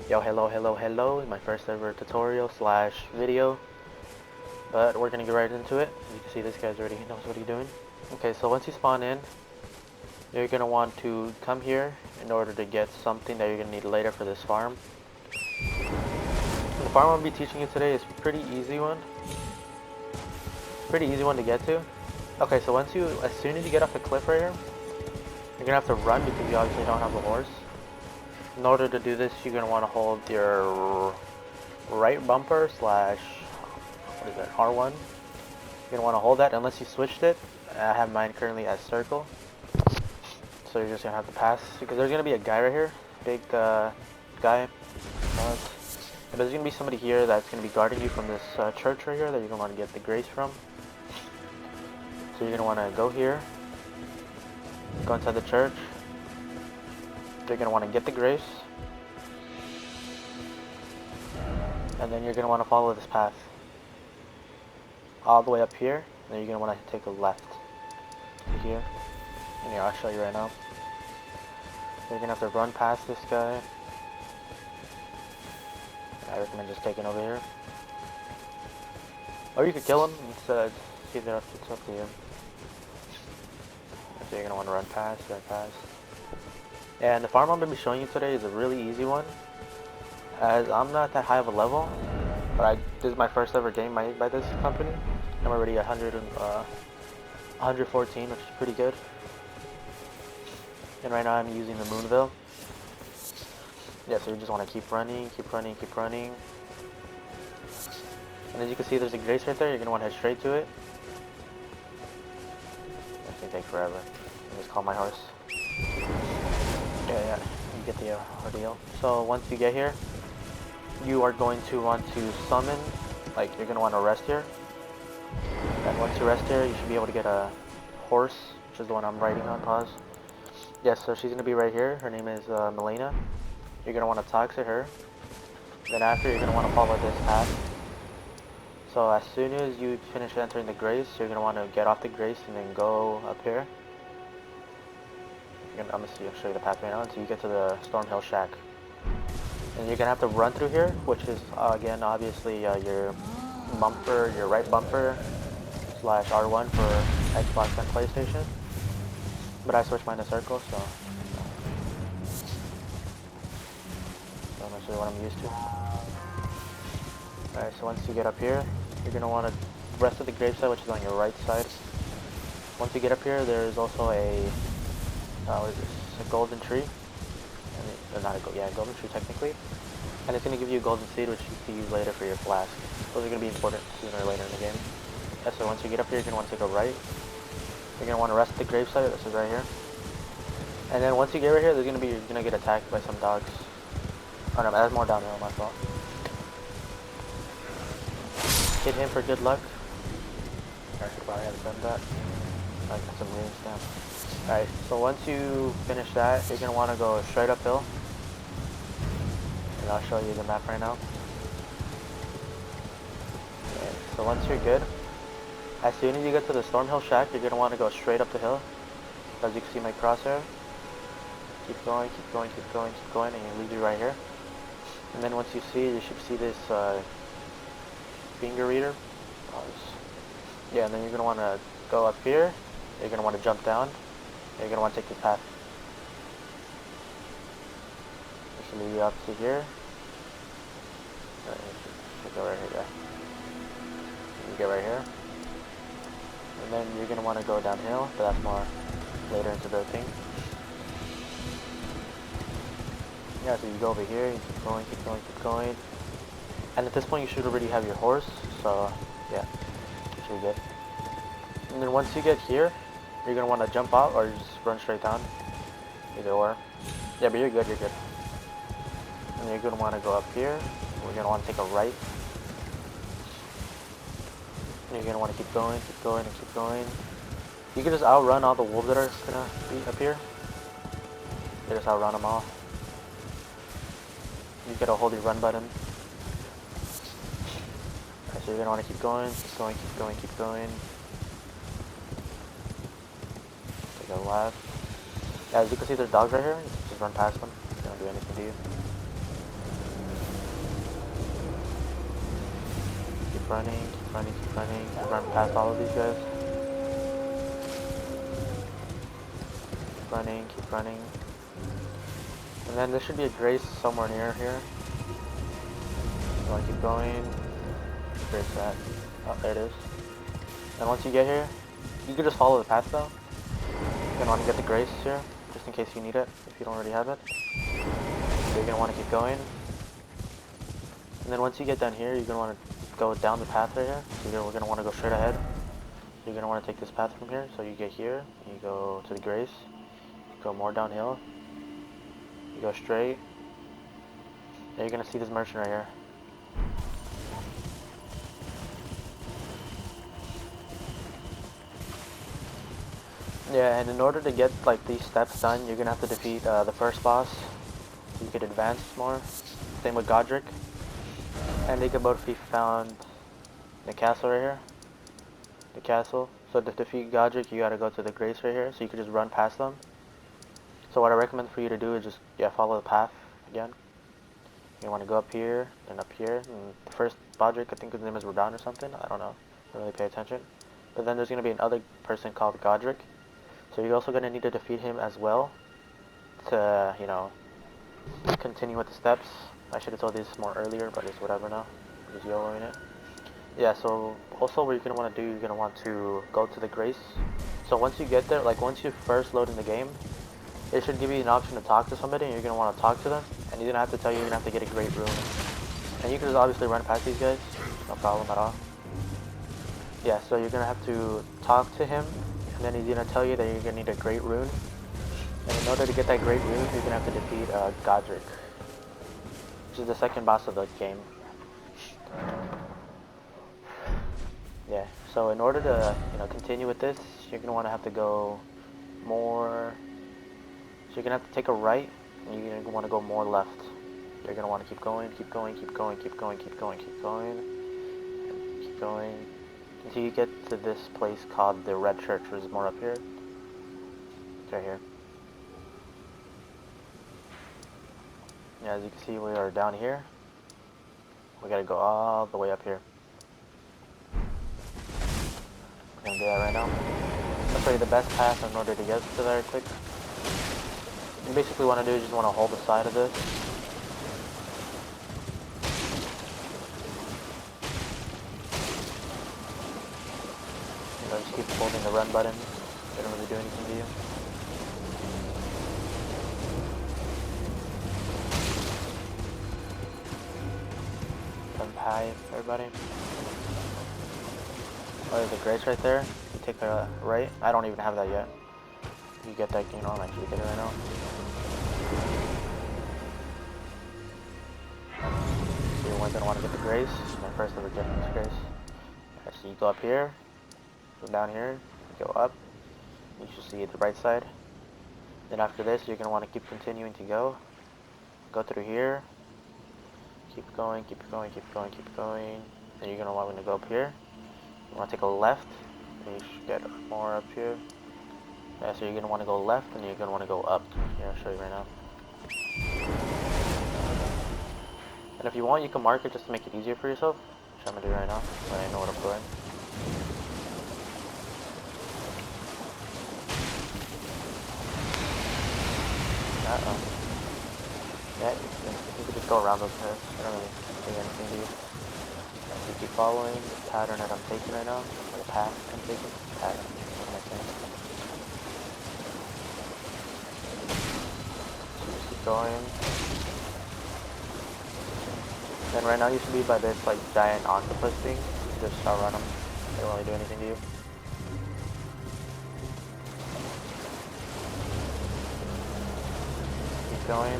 Yo, hello, my first ever tutorial slash video, but we're gonna get right into it. As you can see, this guy's already knows what he's doing. Okay, so once you spawn in, you're gonna want to come here in order to get something that you're gonna need later for this farm. And the farm I'll be teaching you today is pretty easy one. Pretty easy one to get to. Okay, so as soon as you get off the cliff right here, you're gonna have to run because you obviously don't have a horse. In order to do this, you're going to want to hold your right bumper slash, what is that, R1. You're going to want to hold that unless you switched it. I have mine currently as circle. So you're just going to have to pass, because there's going to be a guy right here, big guy. And there's going to be somebody here that's going to be guarding you from this church right here that you're going to want to get the grace from. So you're going to want to go here, go inside the church. You're going to want to get the grace, and then you're going to want to follow this path all the way up here, and then you're going to want to take a left to here, and here, I'll show you right now. You're going to have to run past this guy. I recommend just taking over here, or you could kill him. It's either up to you. So you're going to want to run past. And the farm I'm going to be showing you today is a really easy one, as I'm not that high of a level, but this is my first ever game made by this company. I'm already 114, which is pretty good. And right now I'm using the Moonville. Yeah, so you just want to keep running. And as you can see, there's a grace right there. You're going to want to head straight to it. It's going to take forever. I'll just call my horse. Yeah, you get the ordeal. So once you get here, you are going to want to summon, like you're going to want to rest here. And once you rest here, you should be able to get a horse, which is the one I'm riding on. Pause. Yes, so she's going to be right here. Her name is Melina. You're going to want to talk to her. Then after, you're going to want to follow this path. So as soon as you finish entering the grace, you're going to want to get off the grace and then go up here. I'm gonna show you the path right now until you get to the Stormhill Shack. And you're gonna have to run through here, which is again obviously your right bumper slash R1 for Xbox and PlayStation. But I switched mine to circle, so that's actually what I'm used to. Alright, so once you get up here, you're gonna want to rest of the gravesite, which is on your right side. Once you get up here, there is also a what is this? A golden tree. Golden tree technically. And it's going to give you a golden seed, which you can use later for your flask. Those are going to be important sooner or later in the game. Yeah, so once you get up here, you're going to want to take a right. You're going to want to rest at the gravesite. This is right here. And then once you get right here, you're going to get attacked by some dogs. Oh no, that's more downhill, my fault. Hit him for good luck. I should probably have done that. I got some rune stamp. Alright, so once you finish that, you're going to want to go straight uphill. And I'll show you the map right now. Okay, so once you're good, as soon as you get to the Stormhill Shack, you're going to want to go straight up the hill. As you can see my crosshair. Keep going, and it leads you right here. And then once you should see this finger reader. Yeah, and then you're going to want to go up here. You're going to want to jump down. You're going to want to take this path. This should lead you up to here. Should go right here, guy. You get right here. And then you're going to want to go downhill, but that's more later into the thing. Yeah, so you go over here, you keep going. And at this point you should already have your horse, so yeah, you should be good. And then once you get here, you're going to want to jump out or just run straight down. Either or. Yeah, but you're good. And you're going to want to go up here. We're going to want to take a right. And you're going to want to keep going. You can just outrun all the wolves that are going to be up here. You just outrun them all. You got to hold your run button. Okay, so you're going to want to keep going. Take a left. Yeah, as you can see, there's dogs right here. Just run past them. They don't do anything to you. keep running, keep running, keep running. Run past all of these guys. Keep running, keep running. And then there should be a grace somewhere near here. You want to keep going. Where's that? Oh, there it is. And once you get here, you can just follow the path though. You're gonna want to get the grace here, just in case you need it, if you don't already have it. So you're gonna want to keep going. And then once you get down here, you're gonna want to go down the path right here. So we're gonna want to go straight ahead. You're gonna want to take this path from here. So you get here, you go to the grace, you go more downhill, you go straight. Then you're gonna see this merchant right here. Yeah, and in order to get like these steps done, you're gonna have to defeat the first boss. So you could advance more. Same with Godric. And they can both be found in the castle right here. The castle. So to defeat Godric, you gotta go to the grace right here. So you could just run past them. So what I recommend for you to do is just follow the path again. You want to go up here, then up here. And the first Godric, I think his name is Rodan or something. I don't know. Don't really pay attention. But then there's gonna be another person called Godric. So you're also gonna need to defeat him as well to, continue with the steps. I should have told this more earlier, but it's whatever now. I'm just YOLOing it. Yeah, so also what you're going to want to do, you're going to want to go to the grace. So once you get there, like once you first load in the game, it should give you an option to talk to somebody, and you're going to want to talk to them. And you're going to have to tell you you're going to have to get a great rune. And you can just obviously run past these guys, no problem at all. Yeah, so you're going to have to talk to him, and then he's going to tell you that you're going to need a great rune. And in order to get that great rune, you're going to have to defeat Godric, which is the second boss of the game. Yeah, so in order to, continue with this, you're going to have to go more, so you're going to have to take a right, and you're going to want to go more left. You're going to want to keep going, keep going, keep going, keep going, keep going, keep going, and keep going, until you get to this place called the Red Church, which is more up here. It's right here. Yeah, as you can see, we are down here. We gotta go all the way up here. We're gonna do that right now. I'll show you the best path in order to get to there quick. What you basically want to do is just want to hold the side of this. Just keep holding the run button. They don't really do anything to you. Jump high, everybody. Oh, there's a grace right there. You take the right. I don't even have that yet. You get that, I'm actually getting it right now. So you're gonna want to get the grace. My first ever getting this grace. Alright, so you go up here, go down here, go up. You should see the right side. Then after this, you're gonna want to keep continuing to go. Go through here. Keep going, keep going, keep going, keep going. Then you're gonna want to go up here. You want to take a left, and you should get more up here. Yeah, so you're going to want to go left, and you're going to want to go up. Here, I'll show you right now. And if you want, you can mark it just to make it easier for yourself, which I'm going to do right now, so I know what I'm doing. Yeah, you can just go around those curves. I don't really do anything to you. You keep following the pattern that I'm taking right now, or the path I'm taking. Pattern, what am I saying? So just keep going. Then right now you should be by this like giant octopus thing. You just outrun them. They don't really do anything to you. Keep going.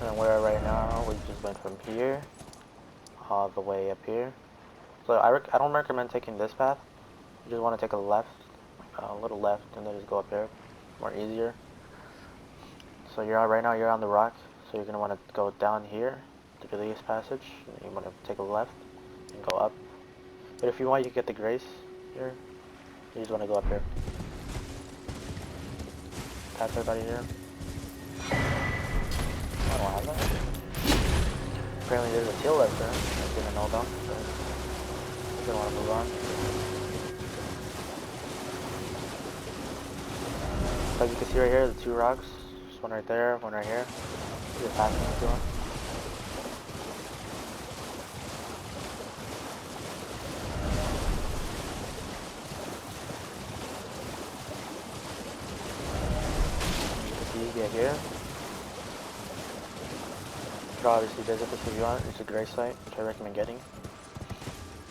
And where right now, we just went from here all the way up here. So I don't recommend taking this path. You just want to take a left, a little left, and then just go up there, more easier. So right now you're on the rock, so you're gonna want to go down here to the release passage. And you want to take a left and go up. But if you want, you can get the grace here. You just want to go up here. pass everybody here. I don't have that. Apparently there's a teal left there. I didn't know about, but I don't want to move on. Like you can see right here, the two rocks. Just one right there, one right here. Just passing the two. You get here. You can obviously visit this if you want. It's a great site, which I recommend getting.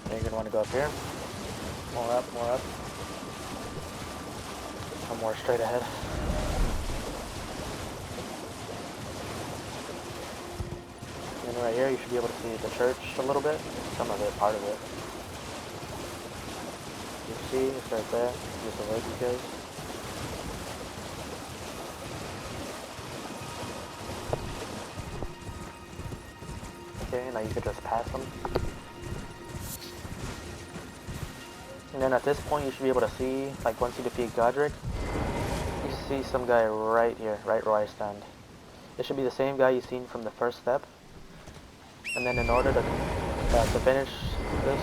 Then you're gonna want to go up here. More up, more up. One more straight ahead. And right here, you should be able to see the church a little bit. Some of it, part of it. You see, it's right there. Just alert you guys. Okay, now you can just pass them. And then at this point, you should be able to see, like once you defeat Godric, you see some guy right here, right where I stand. It should be the same guy you've seen from the first step. And then in order to finish this,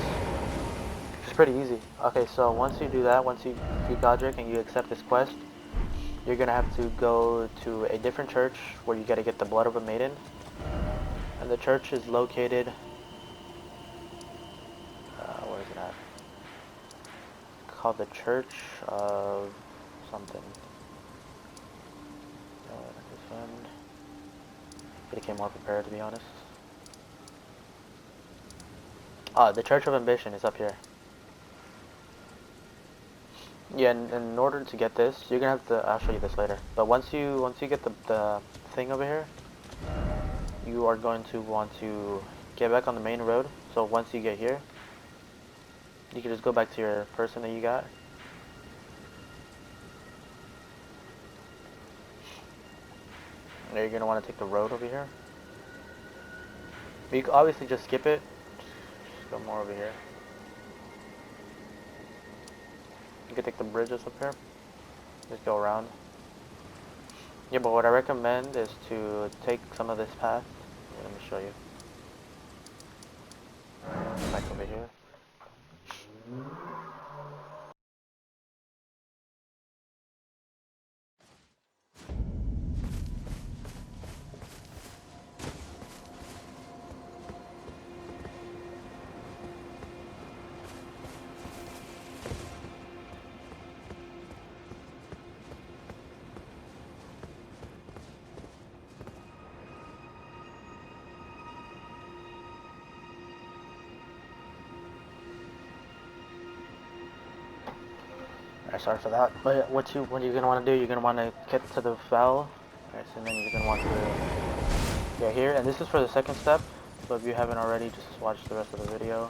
it's pretty easy. Okay, so once you do that, once you defeat Godric and you accept this quest, you're gonna have to go to a different church where you gotta get the blood of a maiden. And the church is located, where is it at? It's called the Church of something. This one. Could have came more prepared, to be honest. The Church of Ambition is up here. Yeah, and in order to get this, you're gonna have to. I'll show you this later. But once you get the thing over here, you are going to want to get back on the main road. So once you get here, you can just go back to your person that you got. Now you're gonna want to take the road over here. But you can obviously just skip it. Just go more over here. You can take the bridges up here. Just go around. Yeah, but what I recommend is to take some of this path. Yeah, let me show you. Back over here. Alright, sorry for that. But what you're gonna want to do, you're gonna want to get to the fell. Alright, so then you're gonna want to get here, and this is for the second step. So if you haven't already, just watch the rest of the video.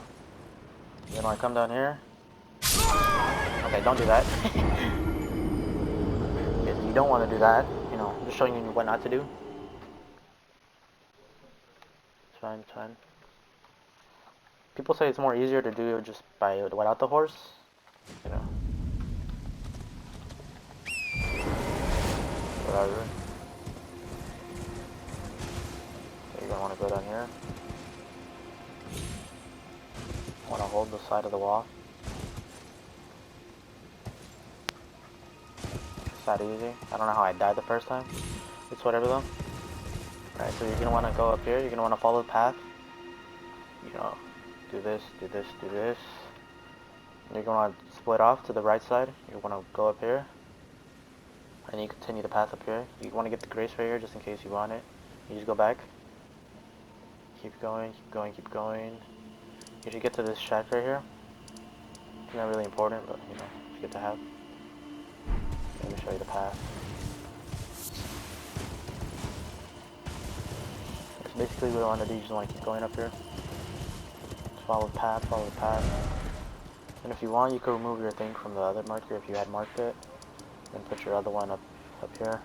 You're gonna want to come down here. Okay, don't do that. If you don't want to do that, you know, I'm just showing you what not to do. It's fine, it's fine. People say it's more easier to do it just by without the horse, you know. Whatever. So you're gonna want to go down here. Want to hold the side of the wall. It's that easy. I don't know how I died the first time. It's whatever though. Alright, so you're gonna want to go up here. You're gonna want to follow the path. You know, do this, do this, do this. You're gonna want to split off to the right side. You want to go up here. And you continue the path up here. You want to get the grace right here just in case you want it. You just go back. Keep going, keep going, keep going. You should get to this shack right here. It's not really important, but you know, it's good to have. Let me show you the path. It's basically what I want to do. You just want to keep going up here. Just follow the path, follow the path. And if you want, you can remove your thing from the other marker if you had marked it. Then put your other one up here.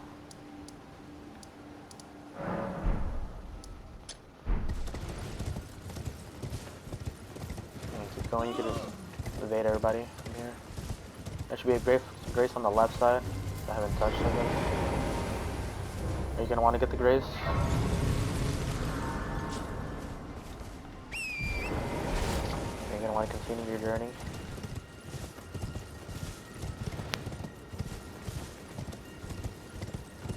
And keep going. You can just evade everybody from here. There should be a grace on the left side. I haven't touched, I guess. Are you going to want to get the grace? You're going to want to continue your journey.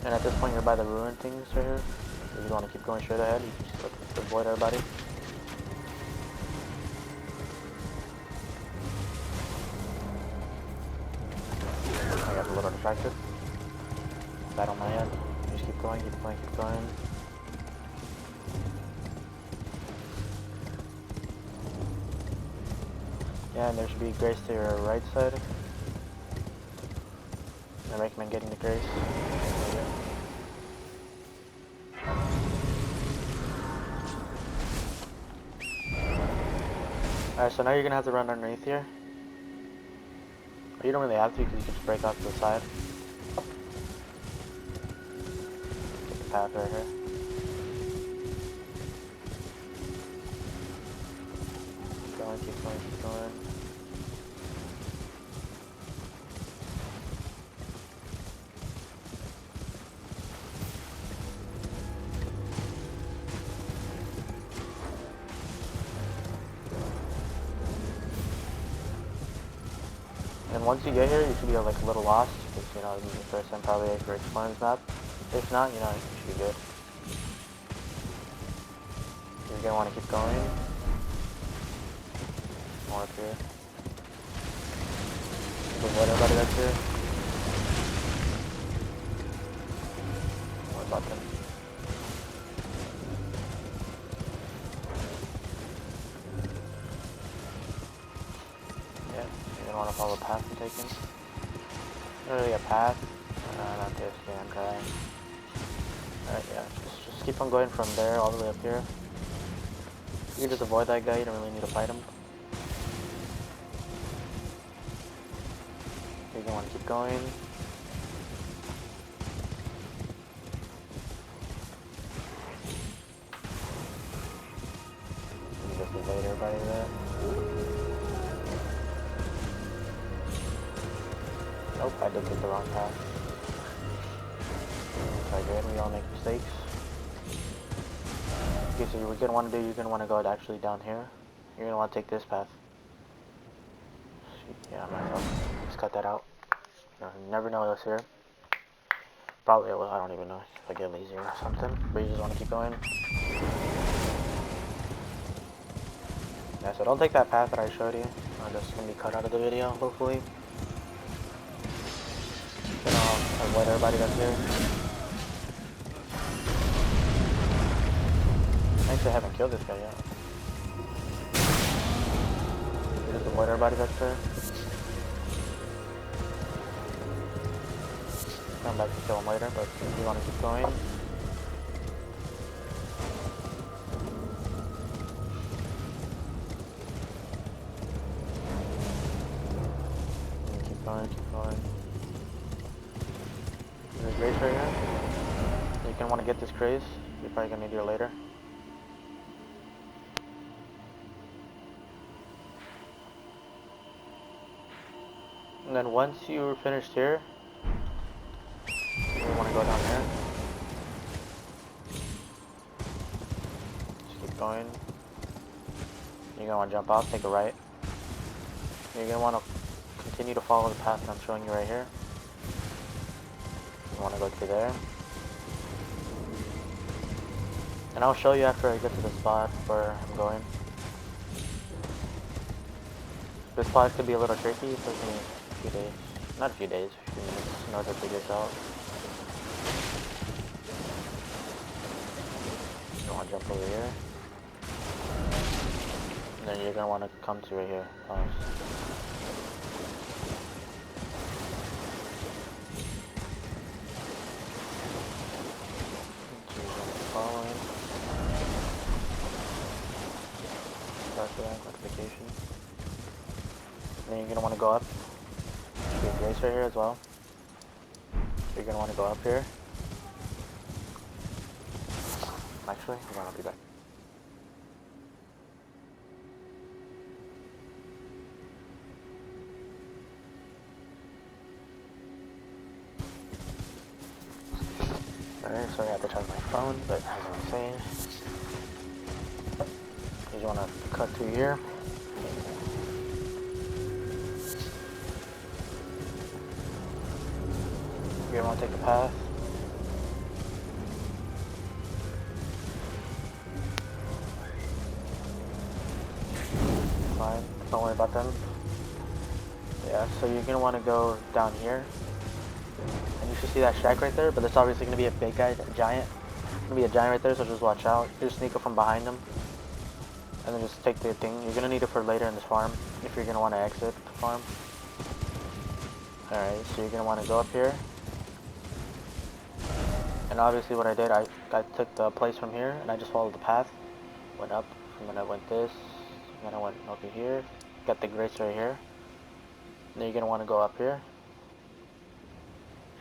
And at this point, you're by the ruined things right here. If you want to keep going straight ahead, you just avoid everybody. I got a little distracted. Bad on my end. Just keep going, keep going, keep going. Yeah, and there should be grace to your right side. I recommend getting the grace. Alright, so now you're gonna have to run underneath here. But you don't really have to because you can just break off to the side. Get the path right here. Keep going, keep going, keep going. And once you get here, you should be like a little lost because you know this is the first time probably for exploring this map. If not, you know, you should be good. You're gonna want to keep going. More up here. Avoid everybody that's here. More button. Yeah, you're gonna want to follow the path I'm taking. Not really a path. Not this. Yeah, I'm trying. Alright, yeah. Just keep on going from there all the way up here. You can just avoid that guy. You don't really need to fight him. You're gonna want to keep going. You just evade everybody there. Nope, I did take the wrong path. It's good, we all make mistakes. Okay, so you're gonna want to do, you're gonna want to go actually down here. You're gonna want to take this path. Yeah, I messed up. Just cut that out. You never know what's here. Probably, well, I don't even know if I get lazy or something. But you just want to keep going. Yeah, so don't take that path that I showed you. That's gonna be cut out of the video, hopefully. Then I'll avoid everybody that's here. I actually haven't killed this guy yet. You just avoid everybody that's there. Come back to kill him later, but you want to keep going. Keep going, keep going. There's a grace right here. You're gonna want to get this grace. You're probably gonna need it later. And then once you're finished here, you want to go down here. Just keep going. You're gonna want to jump off, take a right. You're gonna want to continue to follow the path I'm showing you right here. You want to go to there. And I'll show you after I get to the spot where I'm going. This spot could be a little tricky. It took me a few days. Not a few days, a few minutes in order to figure this out. You want to jump over here. And then you're going to want to come to right here. Pause. Following. Start the notification. Then you're going to want to go up. There's a grace right here as well. So you're going to want to go up here. Actually, hold on, I'll be back. Alright, sorry, I have to charge my phone, but as I was saying, you just want to cut through here. You're going to take the path. Fine, don't worry about them. Yeah, so you're going to want to go down here. And you should see that shack right there, but there's obviously going to be a big guy, a giant. There's going to be a giant right there, so just watch out. You just sneak up from behind him. And then just take the thing. You're going to need it for later in this farm, if you're going to want to exit the farm. Alright, so you're going to want to go up here. And obviously what I did, I took the place from here, and I just followed the path. Went up, and then I went this, and then I went over here. Got the grace right here. Then you're going to want to go up here.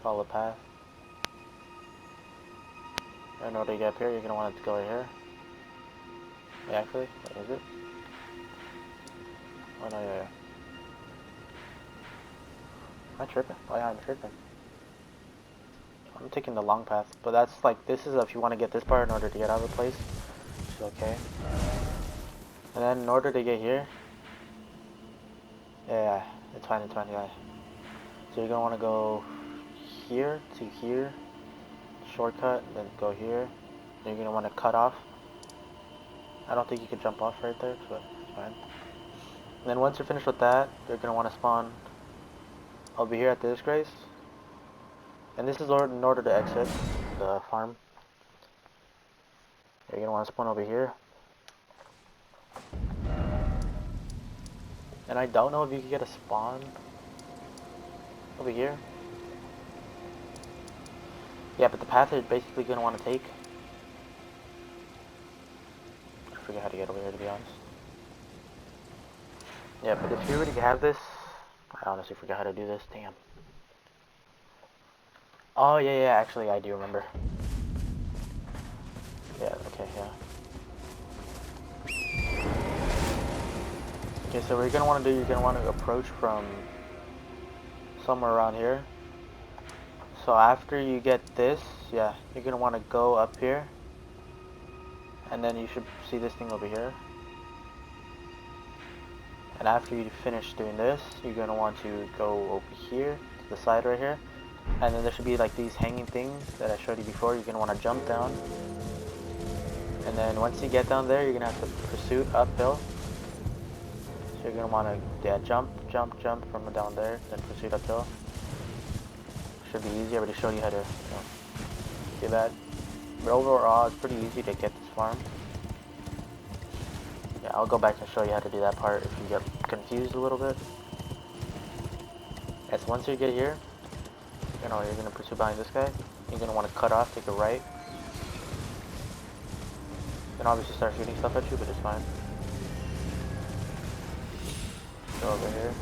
Follow the path. In order to get up here, you're going to want to go right here. Yeah, actually, what is it? Oh no, yeah. Am I tripping? Oh yeah, I'm tripping. I'm taking the long path, but that's like, this is if you want to get this part in order to get out of the place. Which is okay. And then in order to get here, yeah, it's fine, yeah. So you're going to want to go here to here, shortcut, then go here. Then you're going to want to cut off. I don't think you could jump off right there, but it's fine. And then once you're finished with that, you're going to want to spawn over here at the disgrace. And this is in order to exit the farm. You're going to want to spawn over here. And I don't know if you can get a spawn over here. Yeah, but the path is basically going to want to take. I forget how to get over here, to be honest. Yeah, but if you already have this, I honestly forgot how to do this. Damn. Oh, yeah, actually, I do remember. Yeah, okay, yeah. Okay, so what you're going to want to do, you're going to want to approach from somewhere around here. So after you get this, yeah, you're going to want to go up here. And then you should see this thing over here. And after you finish doing this, you're going to want to go over here, to the side right here. And then there should be like these hanging things that I showed you before. You're going to want to jump down. And then once you get down there, you're going to have to pursuit uphill. So you're going to want to, yeah, jump from down there, then pursuit uphill. Should be easy. I already showed you how to, do that. But overall, it's pretty easy to get this farm. Yeah, I'll go back and show you how to do that part if you get confused a little bit. Yes, once you get here, you're going to pursue behind this guy. You're going to want to cut off, take a right. Then obviously start shooting stuff at you, but it's fine. Go over here.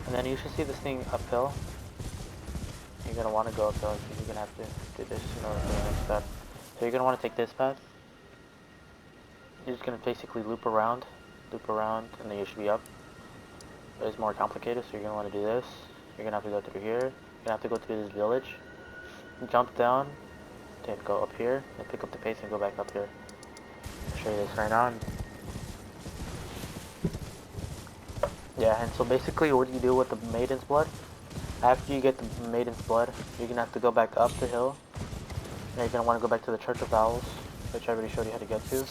And then you should see this thing uphill. You're going to want to go uphill, because you're going to have to do this in order for the next step. So you're going to want to take this path. You're just going to basically loop around, and then you should be up. It's more complicated, so you're going to want to do this. You're going to have to go through here. You're going to have to go through this village. Jump down, then go up here, and pick up the pace and go back up here. I'll show you this right now. Yeah, and so basically what you do with the Maiden's Blood, after you get the Maiden's Blood, you're going to have to go back up the hill. And you're going to want to go back to the Church of Owls, which I already showed you how to get to.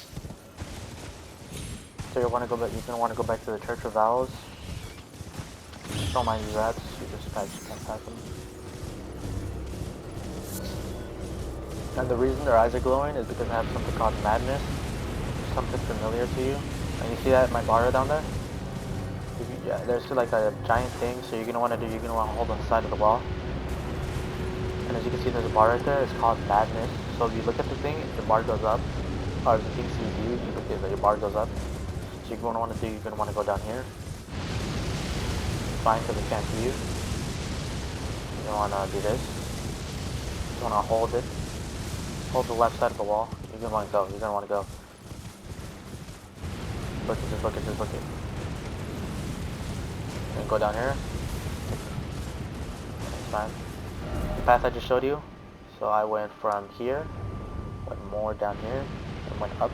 So you're going to want to go back to the Church of Owls. Don't mind these rats, you just can't pass them. And the reason their eyes are glowing is because I have something called Madness. Something familiar to you. And you see that in my bar down there? Yeah, there's like a giant thing, so you're going to want to hold on the side of the wall. And as you can see, there's a bar right there, it's called Madness. So if you look at the thing, the bar goes up. Or if the thing sees you, look at your bar goes up. So you're going to want to go down here. Fine, because it can't see you. You're going to want to do this. You want to hold it. Hold the left side of the wall. You're going to want to go. Just look at. And go down here. It's fine. The path I just showed you. So I went from here, went more down here, and went up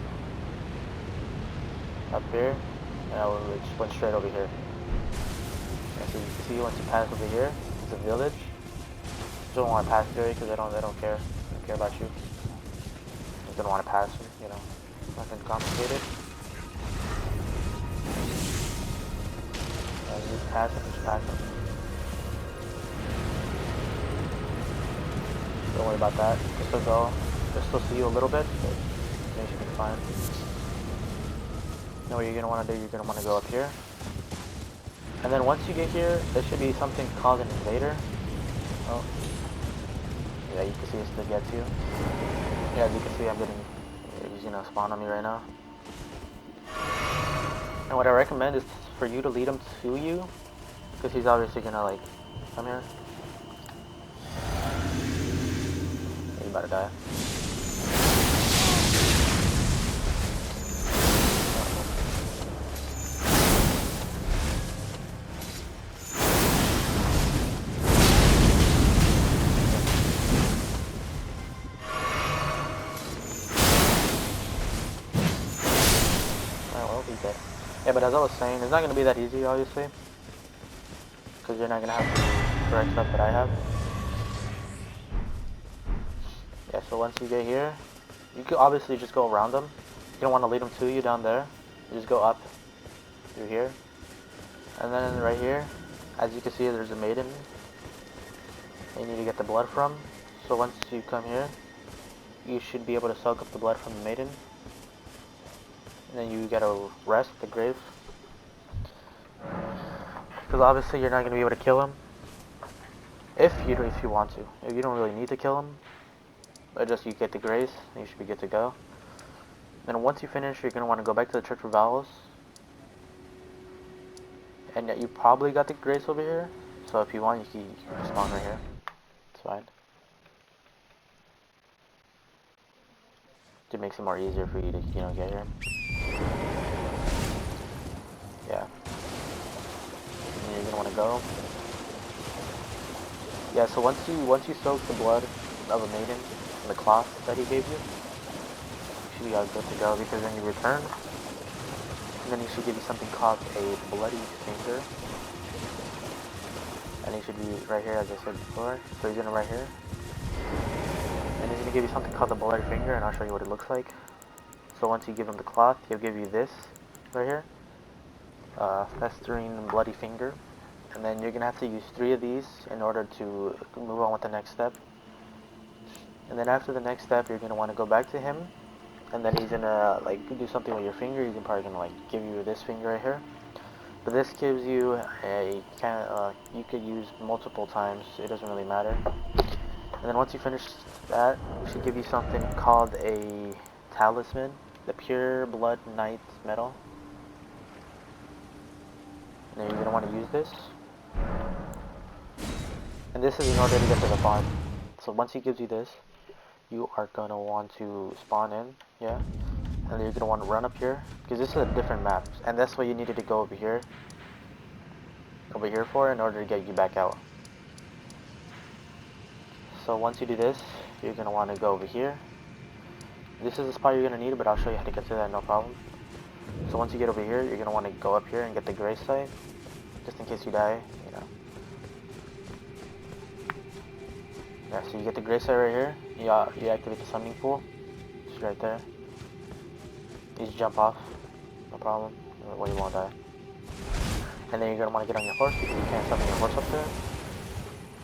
here, and I just went straight over here. And so you can see once you pass over here, it's a village. You don't want to pass through it because they don't care. They don't care about you. You don't want to pass, you know, nothing complicated. And you just pass them. Don't worry about that. They'll still see you a little bit, but you should be fine. Now what you're gonna want to do, you're gonna want to go up here. And then once you get here, there should be something called an invader. Oh. Yeah, you can see it still gets you. Yeah, as you can see, he's gonna spawn on me right now. And what I recommend is for you to lead him to you, because he's obviously gonna like, come here. You're about to die. Yeah, but as I was saying, it's not going to be that easy, obviously, because you're not going to have the correct stuff that I have. Yeah, so once you get here, you can obviously just go around them. You don't want to lead them to you down there. You just go up through here. And then right here, as you can see, there's a maiden you need to get the blood from. So once you come here, you should be able to soak up the blood from the maiden. And then you gotta rest the grave. Because obviously you're not gonna be able to kill him. If you want to. If you don't really need to kill him. But just you get the grace, and you should be good to go. Then once you finish, you're gonna want to go back to the Church of Vowels. And you probably got the grace over here. So if you want, you can spawn right here. It's fine. It makes it more easier for you to, you know, get here. Yeah. And you're gonna want to go. Yeah. So once you soak the blood of a maiden in the cloth that he gave you, you should be all good to go. Because then you return, and then he should give you something called a bloody finger. And he should be right here, as I said before. So he's gonna right here. And he's going to give you something called the bloody finger, and I'll show you what it looks like. So once you give him the cloth, he'll give you this right here. Festering bloody finger. And then you're going to have to use 3 of these in order to move on with the next step. And then after the next step, you're going to want to go back to him. And then he's going to like do something with your finger. He's probably going to like give you this finger right here. But this gives you a you could use multiple times. It doesn't really matter. And then once you finish that, we should give you something called a talisman, the Pure Blood Knight medal. And then you're going to want to use this. And this is in order to get to the farm. So once he gives you this, you are going to want to spawn in, yeah? And then you're going to want to run up here, because this is a different map. And that's what you needed to go over here for in order to get you back out. So once you do this, you're going to want to go over here. This is the spot you're going to need, but I'll show you how to get to that, no problem. So once you get over here, you're going to want to go up here and get the grace site, just in case you die, you know. Yeah, so you get the grace site right here. You activate the summoning pool. It's right there. You just jump off, no problem, or you won't die. And then you're going to want to get on your horse, because you can't summon your horse up there.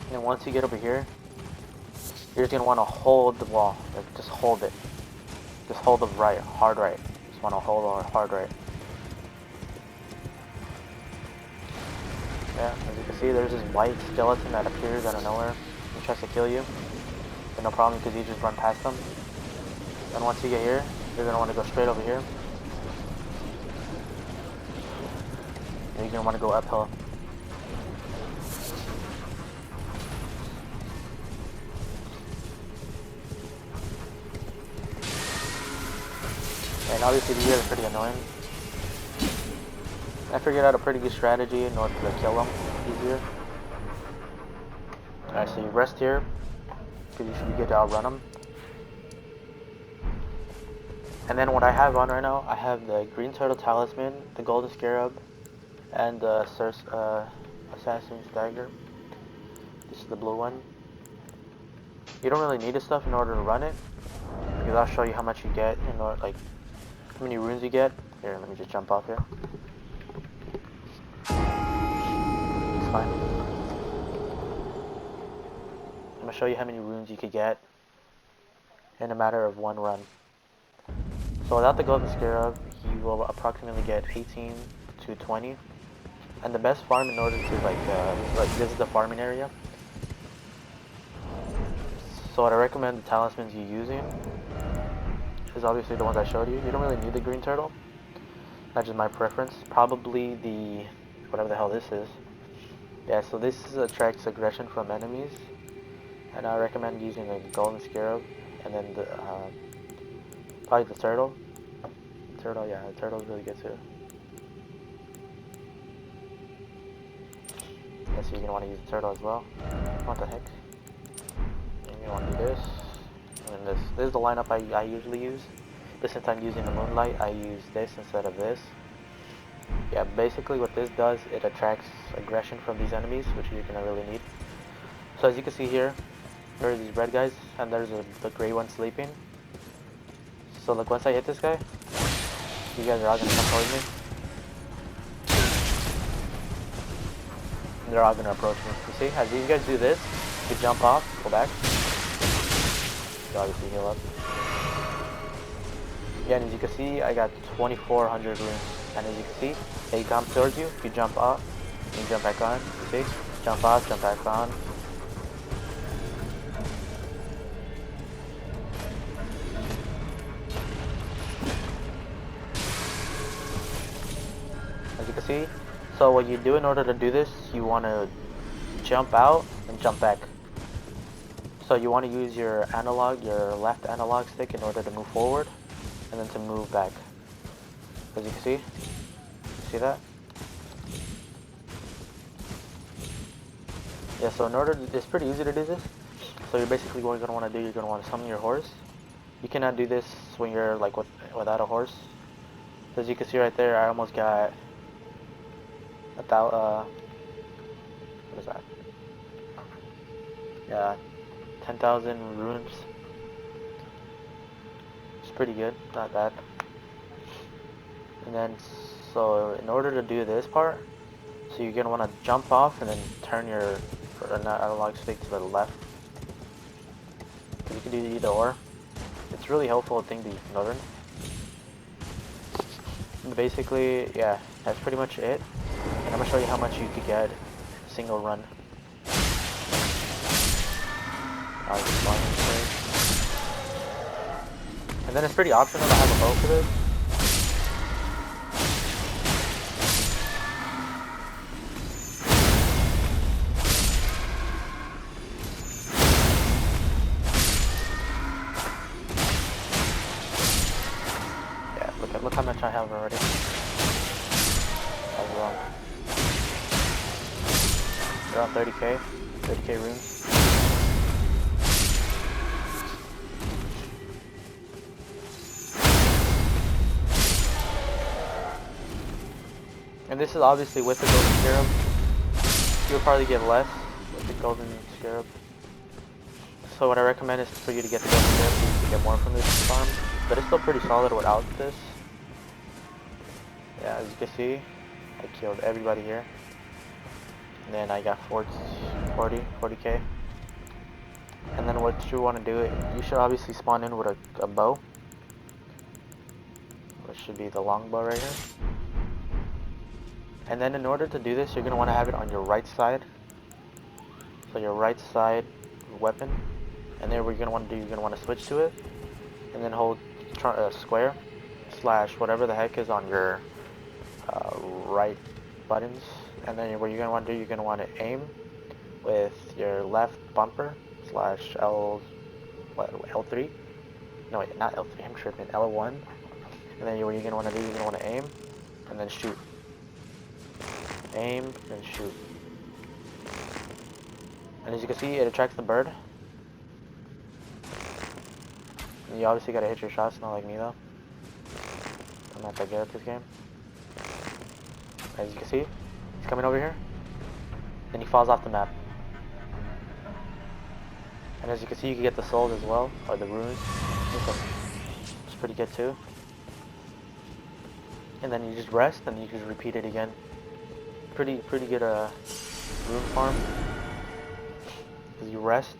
And then once you get over here, you're just going to want to hold the wall, like just hold it. Just hold the right, hard right. Just want to hold the hard right. Yeah, as you can see, there's this white skeleton that appears out of nowhere and tries to kill you. But no problem, because you just run past them. And once you get here, you're going to want to go straight over here. And you're going to want to go uphill. And obviously these guys are pretty annoying. I figured out a pretty good strategy in order to kill them easier. Alright, so you rest here, because you should be good to outrun them. And then what I have on right now, I have the Green Turtle Talisman, the Golden Scarab, and the Assassin's Dagger. This is the blue one. You don't really need this stuff in order to run it, because I'll show you how much you get in order, like, how many runes you get. Here, let me just jump off here. It's fine. I'm gonna show you how many runes you could get in a matter of one run. So without the Golden Scarab, you will approximately get 18 to 20. And the best farm in order to this is the farming area. So what I recommend the talismans you're using is obviously the ones I showed you. You don't really need the green turtle. That's just my preference. Probably the, whatever the hell this is. Yeah, so this attracts aggression from enemies. And I recommend using the Golden Scarab and then the, probably the turtle. Turtle, yeah, the turtle's really good too. Yeah, so you're gonna want to use the turtle as well. What the heck? You're gonna want to do this. And then this is the lineup I usually use. But since I'm using the moonlight, I use this instead of this. Yeah, basically what this does, it attracts aggression from these enemies, which you're gonna really need. So as you can see here, there are these red guys, and there's the gray one sleeping. So look, once I hit this guy, you guys are all gonna come towards me. And they're all gonna approach me. You see, as these guys do this, you jump off, go back. You obviously heal up. Yeah, and as you can see, I got 2,400 runes. And as you can see, they come towards you, you jump up, you jump back on, you see? Jump off, jump back on. As you can see, so what you do in order to do this, you want to jump out and jump back. So you want to use your analog, your left analog stick in order to move forward, and then to move back. As you can see that? Yeah, so in order to, it's pretty easy to do this. So you're basically what you're going to want to do, you're going to want to summon your horse. You cannot do this when you're like without a horse. As you can see right there, I almost got what is that? Yeah, 10,000 runes. It's pretty good, not bad. And then, so in order to do this part, so you're gonna want to jump off and then turn your analog stick to the left. You can do either or. It's really helpful thing to learn. But basically, yeah, that's pretty much it. And I'm gonna show you how much you could get single run. And then it's pretty optional to have a bow for this. Yeah, look how much I have already. I was wrong. Around 30k runes. And this is obviously with the Golden Scarab. You'll probably get less with the Golden Scarab. So what I recommend is for you to get the Golden Scarab so you can get more from this farm. But it's still pretty solid without this. Yeah, as you can see, I killed everybody here. And then I got 40k. And then what you want to do, you should obviously spawn in with a bow. Which should be the longbow right here. And then in order to do this, you're going to want to have it on your right side. So your right side weapon. And then what you're going to want to do, you're going to want to switch to it. And then hold square / whatever the heck is on your right buttons. And then what you're going to want to do, you're going to want to aim with your left bumper / L3. No wait, not L3, I'm tripping, L1. And then what you're going to want to do, you're going to want to aim and then shoot. Aim, then shoot. And as you can see, it attracts the bird. And you obviously gotta hit your shots, not like me though. I'm not that good at this game. As you can see, he's coming over here. Then he falls off the map. And as you can see, you can get the souls as well, or the runes. It's pretty good too. And then you just rest, and you just repeat it again. Pretty good rune farm. Because you rest,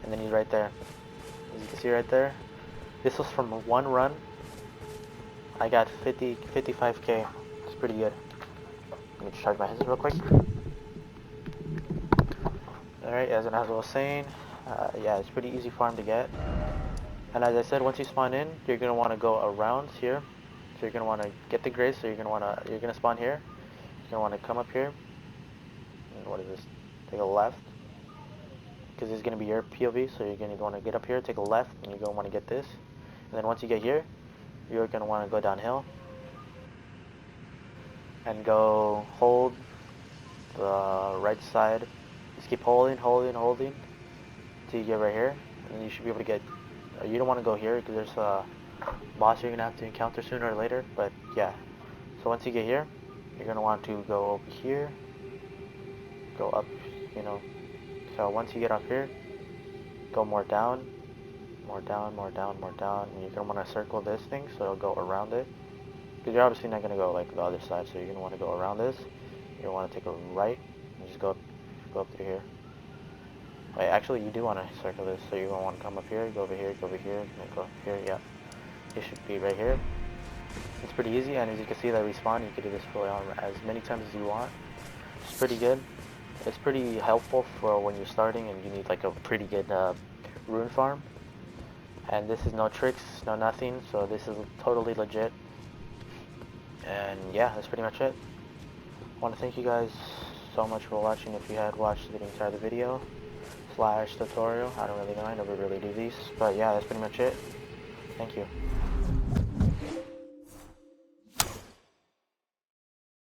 and then he's right there. As you can see right there, this was from one run. I got 55k. It's pretty good. Let me just charge my headset real quick. Alright, as I was saying, yeah, it's pretty easy farm to get. And as I said, once you spawn in, you're gonna want to go around here. So you're gonna want to get the grace. So you're gonna spawn here. You're gonna want to come up here. And what is this? Take a left, because this is gonna be your POV. So you're gonna want to get up here, take a left, and you're gonna want to get this. And then once you get here, you're gonna want to go downhill and go hold the right side. Just keep holding until you get right here, and you should be able to get. You don't want to go here because there's a boss you're gonna have to encounter sooner or later. But yeah, so once you get here, you're gonna want to go over here, go up, you know. So once you get up here, go more down, more down, more down, more down, and you're gonna want to circle this thing so it'll go around it. Because you're obviously not gonna go like the other side, so you're gonna want to go around this. You're gonna want to take a right and just go up through here. Wait, actually, you do want to circle this, so you're going to want to come up here, go over here, and then go up here, yeah. It should be right here. It's pretty easy, and as you can see that respawn, you can do this for as many times as you want. It's pretty good. It's pretty helpful for when you're starting and you need like a pretty good rune farm. And this is no tricks, no nothing, so this is totally legit. And yeah, that's pretty much it. I want to thank you guys so much for watching. If you had watched the entire video / tutorial, I don't really know, I never really do these, but yeah, that's pretty much it. Thank you.